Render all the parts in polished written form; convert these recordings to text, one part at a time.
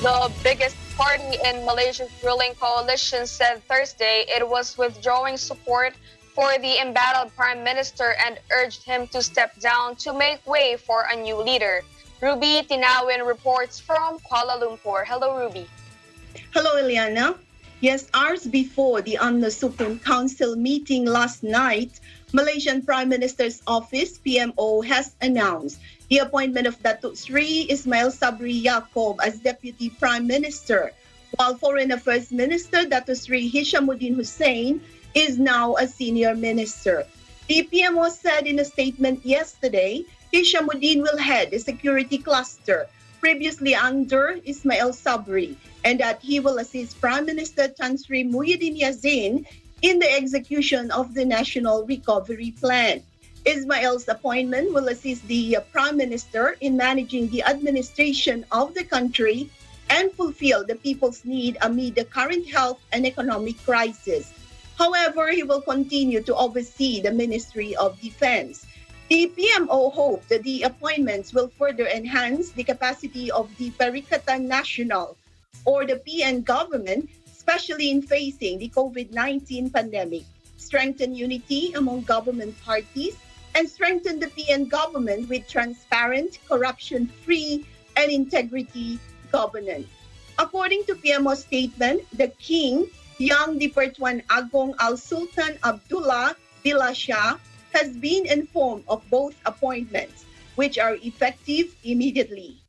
The biggest party in Malaysia's ruling coalition said Thursday it was withdrawing support for the embattled prime minister and urged him to step down to make way for a new leader. Ruby Tinawin reports from Kuala Lumpur. Hello, Ruby. Hello, Eliana. Yes, hours before the UMNO Supreme Council meeting last night, Malaysian Prime Minister's Office, PMO, has announced the appointment of Datuk Sri Ismail Sabri Yaakob as Deputy Prime Minister, while Foreign Affairs Minister Datuk Sri Hishamuddin Hussein is now a senior minister. The PMO said in a statement yesterday, Hishamuddin will head the security cluster, previously under Ismail Sabri, and that he will assist Prime Minister Tan Sri Muhyiddin Yassin in the execution of the National Recovery Plan. Ismail's appointment will assist the Prime Minister in managing the administration of the country and fulfill the people's need amid the current health and economic crisis. However, he will continue to oversee the Ministry of Defense. The PMO hopes that the appointments will further enhance the capacity of the Perikatan Nasional, or the PN government, especially in facing the COVID-19 pandemic, strengthen unity among government parties, and strengthen the PN government with transparent, corruption-free, and integrity governance. According to PMO statement, the King, Yang di-Pertuan Agong Al-Sultan Abdullah Billah Shah, has been informed of both appointments, which are effective immediately.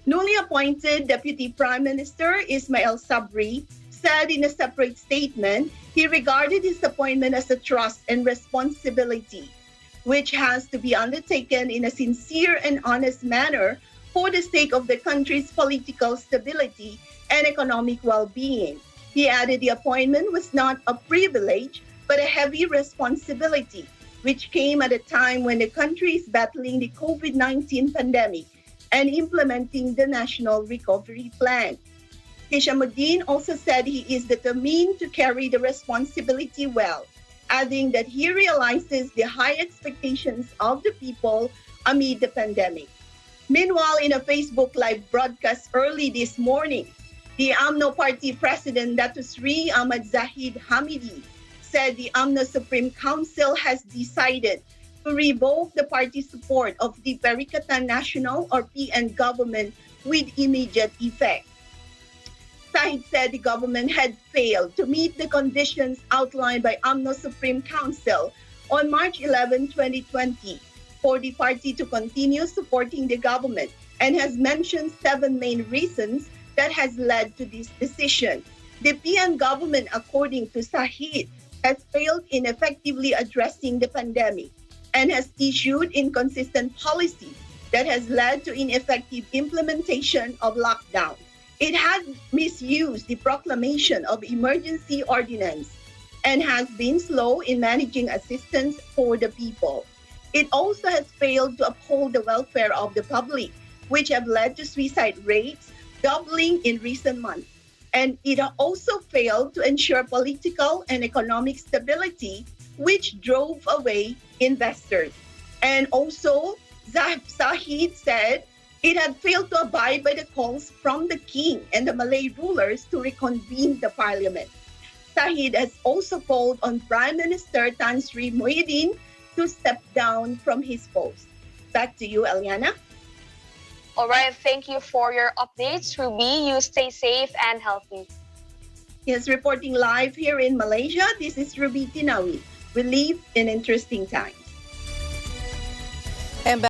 Newly appointed Deputy Prime Minister Ismail Sabri said in a separate statement he regarded his appointment as a trust and responsibility, which has to be undertaken in a sincere and honest manner for the sake of the country's political stability and economic well-being. He added the appointment was not a privilege, but a heavy responsibility, which came at a time when the country is battling the COVID-19 pandemic and implementing the National Recovery Plan. Hishamuddin also said he is determined to carry the responsibility well, adding that he realizes the high expectations of the people amid the pandemic. Meanwhile, in a Facebook Live broadcast early this morning, the UMNO Party President Datuk Sri Ahmad Zahid Hamidi said the UMNO Supreme Council has decided to revoke the party's support of the Perikatan Nasional, or PN government, with immediate effect. Zahid said the government had failed to meet the conditions outlined by UMNO Supreme Council on March 11, 2020, for the party to continue supporting the government, and has mentioned 7 main reasons that has led to this decision. The PN government, according to Zahid, has failed in effectively addressing the pandemic and has issued inconsistent policies that has led to ineffective implementation of lockdown. It has misused the proclamation of emergency ordinance and has been slow in managing assistance for the people. It also has failed to uphold the welfare of the public, which have led to suicide rates doubling in recent months. And it also failed to ensure political and economic stability, which drove away investors. And also, Zahid said it had failed to abide by the calls from the king and the Malay rulers to reconvene the parliament. Zahid has also called on Prime Minister Tan Sri Muhyiddin to step down from his post. Back to you, Eliana. All right, thank you for your updates, Ruby. You stay safe and healthy. Yes, reporting live here in Malaysia, this is Ruby Tinawin. We live in interesting times.